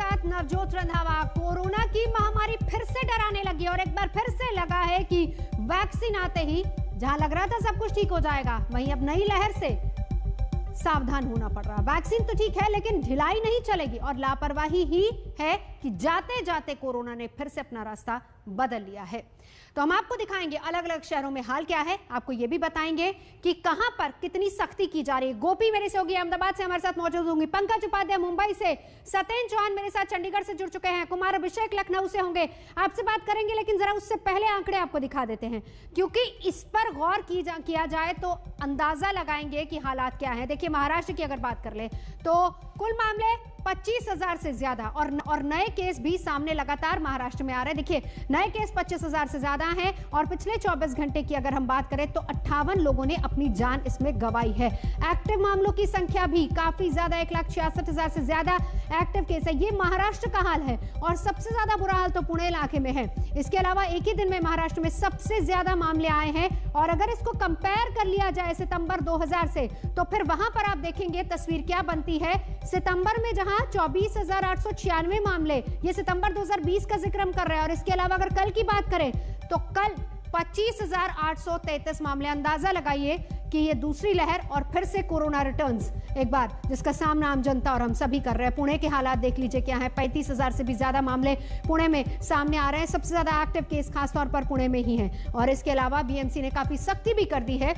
साथ नवजोत रंधावा। कोरोना की महामारी फिर से डराने लगी और एक बार फिर से लगा है कि वैक्सीन आते ही जहां लग रहा था सब कुछ ठीक हो जाएगा, वहीं अब नई लहर से सावधान होना पड़ रहा। वैक्सीन तो ठीक है लेकिन ढिलाई नहीं चलेगी और लापरवाही ही है कि जाते जाते कोरोना ने फिर से अपना रास्ता बदल लिया है। तो हम आपको दिखाएंगे अलग अलग शहरों में हाल क्या है, आपको यह भी बताएंगे कि कहां पर कितनी सख्ती की जा रही है। गोपी मेरे से होगी अहमदाबाद से, हमारे साथ मौजूद होंगी पंकज उपाध्याय मुंबई से, सत्येंद्र चौहान मेरे साथ चंडीगढ़ से जुड़ चुके हैं, कुमार अभिषेक लखनऊ से होंगे, आपसे बात करेंगे। लेकिन जरा उससे पहले आंकड़े आपको दिखा देते हैं क्योंकि इस पर गौर किया जाए तो अंदाजा लगाएंगे कि हालात क्या है। देखिए महाराष्ट्र की अगर बात कर ले तो कुल मामले 25,000 से ज्यादा और नए केस भी सामने लगातार महाराष्ट्र में आ रहे हैं। देखिए नए केस 25,000 से ज्यादा हैं और पिछले 24 घंटे की अगर हम बात करें तो 58 लोगों ने अपनी जान इसमें गंवाई है। एक्टिव मामलों की संख्या भी काफी ज्यादा, 1,66,000 से ज्यादा एक्टिव केस है। ये महाराष्ट्र का हाल है और सबसे ज्यादा बुरा हाल तो पुणे इलाके में है। इसके अलावा एक ही दिन में महाराष्ट्र में सबसे ज्यादा मामले आए हैं और अगर इसको कंपेयर कर लिया जाए सितंबर 2000 से तो फिर वहां पर आप देखेंगे तस्वीर क्या बनती है। सितंबर में जहां 24,896 मामले, ये सितंबर 2020 का जिक्र हम कर रहे हैं और इसके अलावा अगर कल की बात करें तो कल 25,833 मामले। अंदाजा लगाइए कि ये दूसरी लहर और फिर से कोरोना रिटर्न्स एक बार जिसका सामना आम जनता और हम सभी कर रहे हैं। पुणे के हालात देख लीजिए क्या है, 35,000 से भी ज्यादा मामले पुणे में सामने आ रहे हैं। सबसे ज्यादा एक्टिव केस खासतौर पर पुणे में ही हैं और इसके अलावा बीएमसी ने काफी सख्ती भी कर दी है।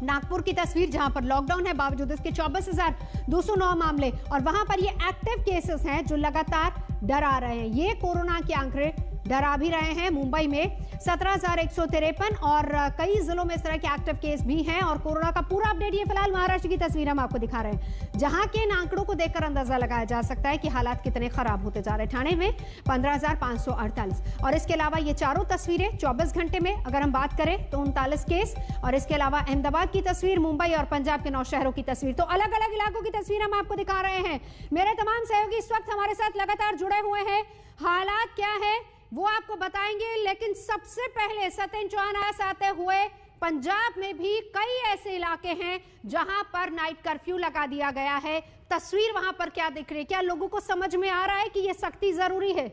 नागपुर की तस्वीर जहां पर लॉकडाउन है बावजूद इसके 24,209 मामले और वहां पर ये एक्टिव केसेस हैं जो लगातार डरा रहे हैं। ये कोरोना के आंकड़े डरा भी रहे हैं। मुंबई में 17,153 और कई जिलों में इस तरह के एक्टिव केस भी हैं और कोरोना का पूरा अपडेट ये फिलहाल महाराष्ट्र की तस्वीर हम आपको दिखा रहे हैं जहां के इन आंकड़ों को देखकर अंदाजा लगाया जा सकता है कि हालात कितने खराब होते जा रहे हैं। ठाणे में 15,548 और इसके अलावा ये चारों तस्वीरें 24 घंटे में अगर हम बात करें तो 39 केस और इसके अलावा अहमदाबाद की तस्वीर, मुंबई और पंजाब के 9 शहरों की तस्वीर। तो अलग अलग इलाकों की तस्वीर हम आपको दिखा रहे हैं। मेरे तमाम सहयोगी इस वक्त हमारे साथ लगातार जुड़े हुए हैं। हालात क्या है वो आपको बताएंगे लेकिन सबसे पहले सत्येंद्र चौहान आते हुए पंजाब में भी कई ऐसे इलाके हैं जहां पर नाइट कर्फ्यू लगा दिया गया है। तस्वीर वहां पर क्या दिख रही है, क्या लोगों को समझ में आ रहा है कि यह सख्ती जरूरी है?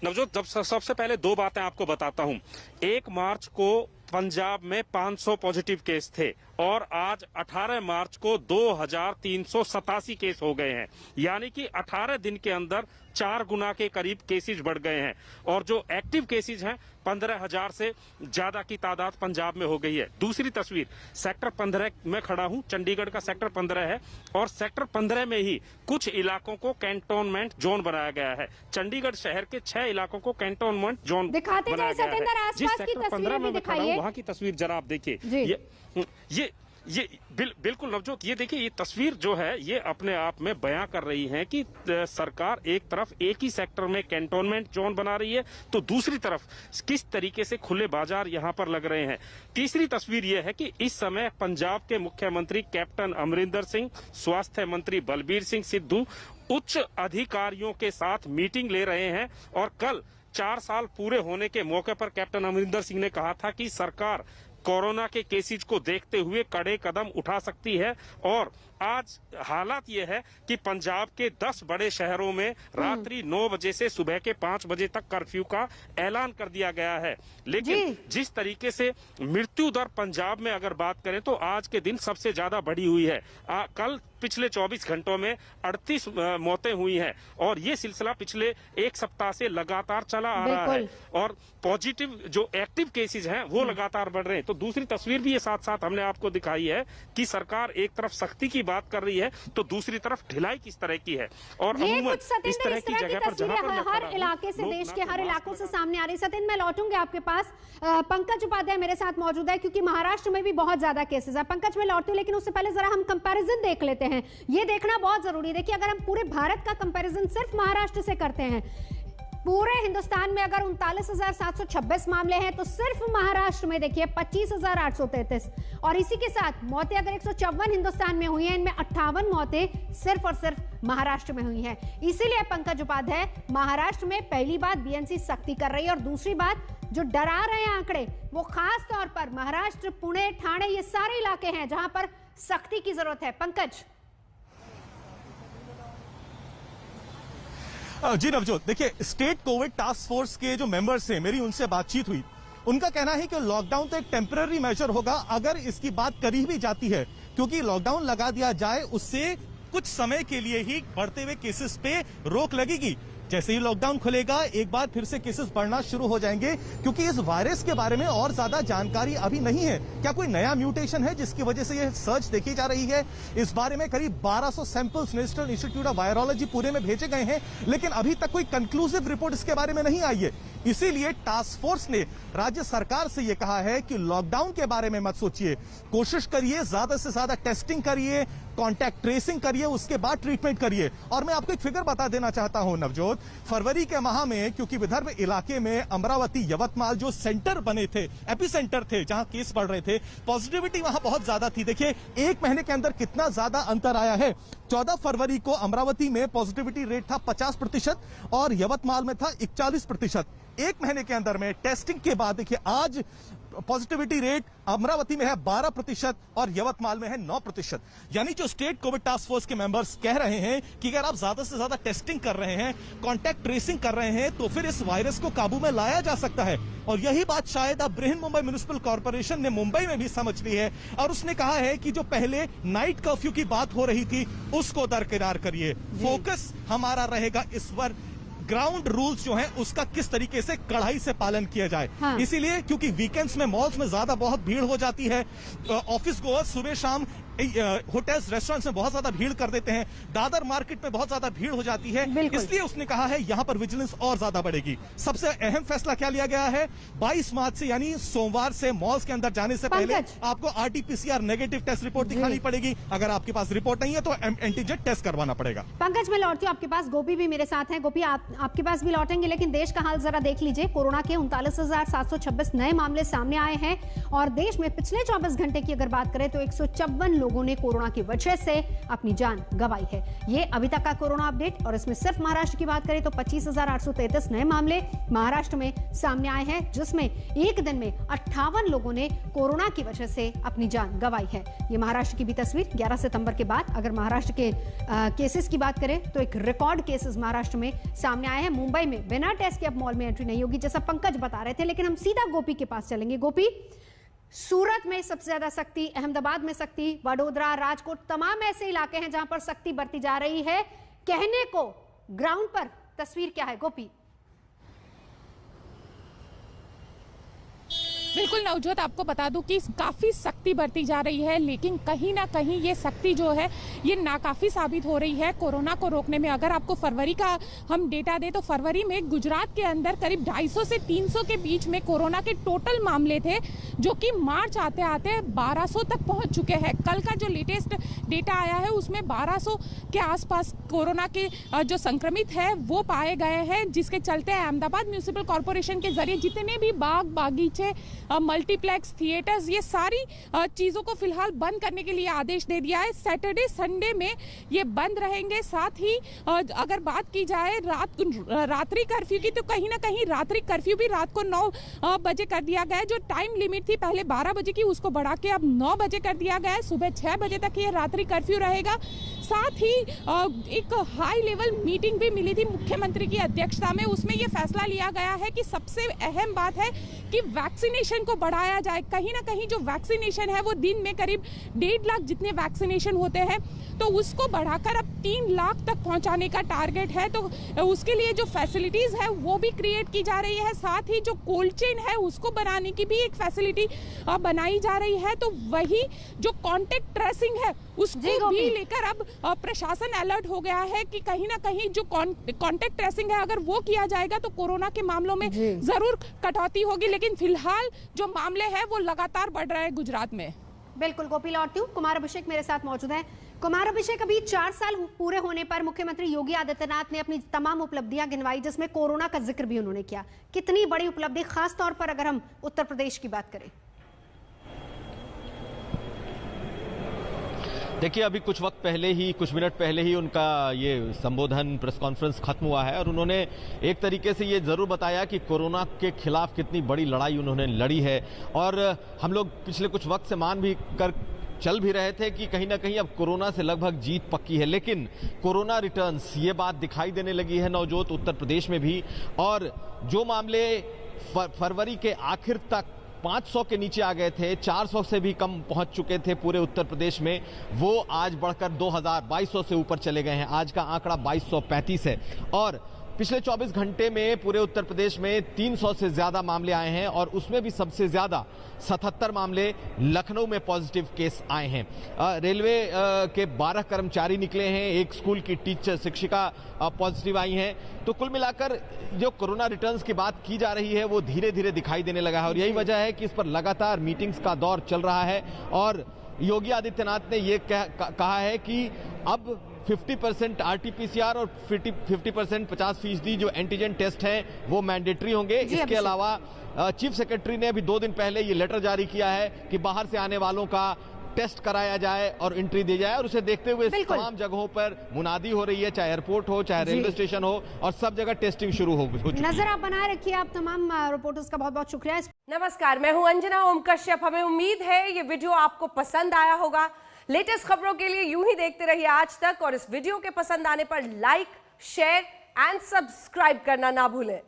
नवजोत, सबसे पहले दो बातें आपको बताता हूं। 1 मार्च को पंजाब में 500 पॉजिटिव केस थे और आज 18 मार्च को 2,387 केस हो गए हैं, यानी कि 18 दिन के अंदर 4 गुना के करीब केसेज बढ़ गए हैं और जो एक्टिव केसेज हैं 15,000 से ज्यादा की तादाद पंजाब में हो गई है। दूसरी तस्वीर सेक्टर 15 में खड़ा हूं, चंडीगढ़ का सेक्टर 15 है और सेक्टर 15 में ही कुछ इलाकों को कैंटोनमेंट जोन बनाया गया है। चंडीगढ़ शहर के 6 इलाकों को कैंटोनमेंट जोन बनाया गया है। जिस सेक्टर 15 में मैं खड़ा हूं वहां की तस्वीर जरा आप देखिए। ये बिल्कुल नवजोत, ये देखिए ये तस्वीर जो है ये अपने आप में बयां कर रही है कि सरकार एक तरफ एक ही सेक्टर में कैंटोनमेंट जोन बना रही है तो दूसरी तरफ किस तरीके से खुले बाजार यहां पर लग रहे हैं। तीसरी तस्वीर ये है कि इस समय पंजाब के मुख्यमंत्री कैप्टन अमरिंदर सिंह, स्वास्थ्य मंत्री बलबीर सिंह सिद्धू उच्च अधिकारियों के साथ मीटिंग ले रहे हैं और कल 4 साल पूरे होने के मौके पर कैप्टन अमरिंदर सिंह ने कहा था कि सरकार कोरोना के केसेज को देखते हुए कड़े कदम उठा सकती है और आज हालात ये है कि पंजाब के 10 बड़े शहरों में रात्रि 9 बजे से सुबह के 5 बजे तक कर्फ्यू का ऐलान कर दिया गया है। लेकिन जिस तरीके से मृत्यु दर पंजाब में अगर बात करें तो आज के दिन सबसे ज्यादा बढ़ी हुई है। कल पिछले 24 घंटों में 38 मौतें हुई हैं और ये सिलसिला पिछले 1 सप्ताह से लगातार चला आ रहा है और पॉजिटिव जो एक्टिव केसेज हैं वो लगातार बढ़ रहे हैं। तो दूसरी तस्वीर भी ये साथ साथ हमने आपको दिखाई है कि सरकार एक तरफ सख्ती की बात कर रही है तो दूसरी तरफ ढिलाई किस तरह की है और अमूमन इस तरह की जगह पर जहां पर हर इलाके से, देश के हर इलाकों से सामने आ रही। सत्येंद्र, मैं लौटूंगी आपके पास। पंकज उपाध्याय मेरे साथ मौजूद है क्योंकि महाराष्ट्र में भी बहुत ज्यादा केसेस है। पंकज, मैं लौटती हूँ लेकिन उससे पहले जरा हम कंपैरिजन देख लेते हैं। ये देखना बहुत जरूरी है। देखिए अगर हम पूरे भारत का कंपैरिजन सिर्फ महाराष्ट्र से करते हैं, पूरे हिंदुस्तान में अगर 39,726 मामले हैं तो सिर्फ महाराष्ट्र में देखिए 25,833 और इसी के साथ मौतें अगर 154 हिंदुस्तान में हुई हैं, इनमें 58 मौतें सिर्फ और सिर्फ महाराष्ट्र में हुई हैं। इसीलिए पंकज उपाध्याय, महाराष्ट्र में पहली बात बीएमसी सख्ती कर रही है और दूसरी बात जो डरा रहे हैं आंकड़े वो खास तौर पर महाराष्ट्र, पुणे, ठाणे, ये सारे इलाके हैं जहां पर सख्ती की जरूरत है। पंकज, जी नवजोत, देखिए स्टेट कोविड टास्क फोर्स के जो मेंबर्स हैं, मेरी उनसे बातचीत हुई। उनका कहना है कि लॉकडाउन तो एक टेम्पररी मेजर होगा अगर इसकी बात करी भी जाती है, क्योंकि लॉकडाउन लगा दिया जाए उससे कुछ समय के लिए ही बढ़ते हुए केसेस पे रोक लगेगी। जैसे ही लॉकडाउन खुलेगा एक बार फिर से केसेस बढ़ना शुरू हो जाएंगे, क्योंकि इस वायरस के बारे में और ज्यादा जानकारी अभी नहीं है। क्या कोई नया म्यूटेशन है जिसकी वजह से यह सर्च देखी जा रही है? इस बारे में करीब 1200 samples national institute of virology Pune में भेजे गए हैं, लेकिन अभी तक कोई कंक्लूसिव रिपोर्ट इसके बारे में नहीं आई है। इसीलिए टास्क फोर्स ने राज्य सरकार से यह कहा है कि लॉकडाउन के बारे में मत सोचिए, कोशिश करिए ज्यादा से ज्यादा टेस्टिंग करिए, कॉन्टैक्ट ट्रेसिंग करिए, उसके बाद ट्रीटमेंट करिए। और मैं आपको एक फिगर बता देना चाहता हूं नवजोत, फरवरी के माह में क्योंकि विदर्भ इलाके में अमरावती, यवतमाल जो सेंटर बने थे, एपिसेंटर थे जहां केस बढ़ रहे थे, पॉजिटिविटी वहां बहुत ज्यादा थी। देखिए एक महीने के अंदर कितना ज्यादा अंतर आया है। 14 फरवरी को अमरावती में पॉजिटिविटी रेट था 50% और यवतमाल में था 41%। एक महीने के अंदर में टेस्टिंग के बाद देखिए आज पॉजिटिविटी रेट अमरावती में है 12% और यवतमाल में है 9%। यानी जो स्टेट कोविड टास्क फोर्स के मेंबर्स कह रहे हैं कि अगर आप ज्यादा से ज्यादा टेस्टिंग कर रहे हैं, कॉन्टैक्ट ट्रेसिंग कर रहे हैं, तो फिर इस वायरस को काबू में लाया जा सकता है। और यही बात शायद अब बृहन मुंबई म्युनिसिपल कॉर्पोरेशन ने मुंबई में भी समझ ली है और उसने कहा है कि जो पहले नाइट कर्फ्यू की बात हो रही थी उसको दरकिनार करिए। फोकस हमारा रहेगा इस पर ग्राउंड रूल्स जो हैं उसका किस तरीके से कड़ाई से पालन किया जाए। हाँ। इसीलिए क्योंकि वीकेंड्स में मॉल्स में ज्यादा बहुत भीड़ हो जाती है, ऑफिस गोअर्स सुबह शाम होटल्स रेस्टोरेंट्स में बहुत ज्यादा भीड़ कर देते हैं, दादर मार्केट में बहुत ज्यादा भीड़ हो जाती है, इसलिए उसने कहा है यहां पर विजिलेंस और ज्यादा बढ़ेगी। सबसे अहम फैसला क्या लिया गया है, 22 मार्च से यानी सोमवार से मॉल्स के अंदर जाने से पहले आपको आरटीपीसीआर नेगेटिव टेस्ट रिपोर्ट दिखानी पड़ेगी। अगर आपके पास रिपोर्ट नहीं है तो एंटीजन टेस्ट करवाना पड़ेगा। पंकज, मैं लौटती हूँ आपके पास, गोपी भी मेरे साथ है। गोपी आपके पास भी लौटेंगे, लेकिन देश का हाल जरा देख लीजिए। कोरोना के 39,726 नए मामले सामने आए हैं और देश में पिछले 24 घंटे की अगर बात करें तो 154 लोगों ने कोरोना की वजह से अपनी जान गंवाई है। ये अभी तक का कोरोना अपडेट, और इसमें सिर्फ महाराष्ट्र की बात करें तो 25,833 नए मामले महाराष्ट्र में सामने आए हैं, जिसमें एक दिन में 58 लोगों ने कोरोना की वजह से अपनी जान गंवाई है। ये महाराष्ट्र की भी तस्वीर 11 सितंबर के बाद अगर महाराष्ट्र के केसेस की बात करें तो एक रिकॉर्ड केसेस महाराष्ट्र में सामने आए हैं। मुंबई में बिना टेस्ट के अब मॉल में एंट्री नहीं होगी, जैसा पंकज बता रहे थे। लेकिन हम सीधा गोपी के पास चलेंगे। गोपी, सूरत में सबसे ज्यादा सख्ती, अहमदाबाद में सख्ती, वडोदरा, राजकोट, तमाम ऐसे इलाके हैं जहां पर सख्ती बरती जा रही है। कहने को ग्राउंड पर तस्वीर क्या है गोपी? बिल्कुल नवजोत, आपको बता दूं कि काफ़ी सख्ती बरती जा रही है, लेकिन कहीं ना कहीं ये सख्ती जो है ये नाकाफ़ी साबित हो रही है कोरोना को रोकने में। अगर आपको फरवरी का हम डेटा दें तो फरवरी में गुजरात के अंदर करीब 250 से 300 के बीच में कोरोना के टोटल मामले थे, जो कि मार्च आते आते 1200 तक पहुंच चुके हैं। कल का जो लेटेस्ट डेटा आया है उसमें 1200 के आसपास कोरोना के जो संक्रमित है वो पाए गए हैं, जिसके चलते अहमदाबाद म्युनिसिपल कॉर्पोरेशन के जरिए जितने भी बाग बागीचे, मल्टीप्लेक्स, थिएटर्स, ये सारी चीज़ों को फिलहाल बंद करने के लिए आदेश दे दिया है। सैटरडे संडे में ये बंद रहेंगे। साथ ही अगर बात की जाए रात्रि कर्फ्यू की, तो कहीं ना कहीं रात्रि कर्फ्यू भी रात को 9 बजे कर दिया गया है। जो टाइम लिमिट थी पहले 12 बजे की, उसको बढ़ा के अब 9 बजे कर दिया गया है। सुबह 6 बजे तक ये रात्रि कर्फ्यू रहेगा। साथ ही एक हाई लेवल मीटिंग भी मिली थी मुख्यमंत्री की अध्यक्षता में, उसमें ये फैसला लिया गया है कि सबसे अहम बात है कि वैक्सीनेशन को बढ़ाया जाए। कहीं ना कहीं जो वैक्सीनेशन है वो दिन में करीब 1.5 लाख जितने वैक्सीनेशन होते हैं, तो उसको बढ़ाकर अब 3 लाख तक पहुंचाने का टारगेट है। तो उसके लिए जो फैसिलिटीज है वो भी क्रिएट की जा रही है। साथ ही जो कोल्ड चेन है उसको बनाने की भी एक फैसिलिटी बनाई जा रही है। तो वही जो कॉन्टेक्ट ट्रेसिंग है उसको भी लेकर अब प्रशासन अलर्ट हो गया है कि कहीं ना कहीं जो कॉन्टेक्ट ट्रेसिंग है अगर वो किया जाएगा तो कोरोना के मामलों में जरूर कटौती होगी। लेकिन फिलहाल जो मामले हैं वो लगातार बढ़ रहे हैं गुजरात में। बिल्कुल गोपी, लौटती हूं। कुमार अभिषेक मेरे साथ मौजूद हैं। कुमार अभिषेक, अभी 4 साल पूरे होने पर मुख्यमंत्री योगी आदित्यनाथ ने अपनी तमाम उपलब्धियां गिनवाई, जिसमें कोरोना का जिक्र भी उन्होंने किया। कितनी बड़ी उपलब्धि, खास तौर पर अगर हम उत्तर प्रदेश की बात करें? देखिए, अभी कुछ वक्त पहले ही, कुछ मिनट पहले ही उनका ये संबोधन, प्रेस कॉन्फ्रेंस खत्म हुआ है और उन्होंने एक तरीके से ये जरूर बताया कि कोरोना के खिलाफ कितनी बड़ी लड़ाई उन्होंने लड़ी है। और हम लोग पिछले कुछ वक्त से मान भी चल भी रहे थे कि कहीं ना कहीं अब कोरोना से लगभग जीत पक्की है, लेकिन कोरोना रिटर्न्स ये बात दिखाई देने लगी है नवजोत उत्तर प्रदेश में भी। और जो मामले फरवरी के आखिर तक 500 के नीचे आ गए थे, 400 से भी कम पहुंच चुके थे पूरे उत्तर प्रदेश में, वो आज बढ़कर 2200 से ऊपर चले गए हैं। आज का आंकड़ा 2235 है और पिछले 24 घंटे में पूरे उत्तर प्रदेश में 300 से ज्यादा मामले आए हैं और उसमें भी सबसे ज्यादा 77 मामले लखनऊ में पॉजिटिव केस आए हैं। रेलवे के 12 कर्मचारी निकले हैं, एक स्कूल की टीचर शिक्षिका पॉजिटिव आई हैं। तो कुल मिलाकर जो कोरोना रिटर्न्स की बात की जा रही है वो धीरे धीरे दिखाई देने लगा है और यही वजह है कि इस पर लगातार मीटिंग्स का दौर चल रहा है। और योगी आदित्यनाथ ने ये कहा है कि अब 50% RT-PCR और 50% 50% जो एंटीजन टेस्ट हैं वो मैंडेटरी होंगे। इसके अलावा चीफ सेक्रेटरी ने अभी 2 दिन पहले ये लेटर जारी किया है कि बाहर से आने वालों का टेस्ट कराया जाए और एंट्री दी जाए और उसे देखते हुए तमाम जगहों पर मुनादी हो रही है, चाहे एयरपोर्ट हो चाहे रेलवे स्टेशन हो, और सब जगह टेस्टिंग शुरू हो चुकी है। नजर आप बनाए रखिए। आप तमाम रिपोर्टर्स का बहुत बहुत शुक्रिया। नमस्कार, मैं हूं अंजना ओम कश्यप। हमें उम्मीद है ये वीडियो आपको पसंद आया होगा। लेटेस्ट खबरों के लिए यूं ही देखते रहिए आज तक और इस वीडियो के पसंद आने पर लाइक, शेयर एंड सब्सक्राइब करना ना भूलें।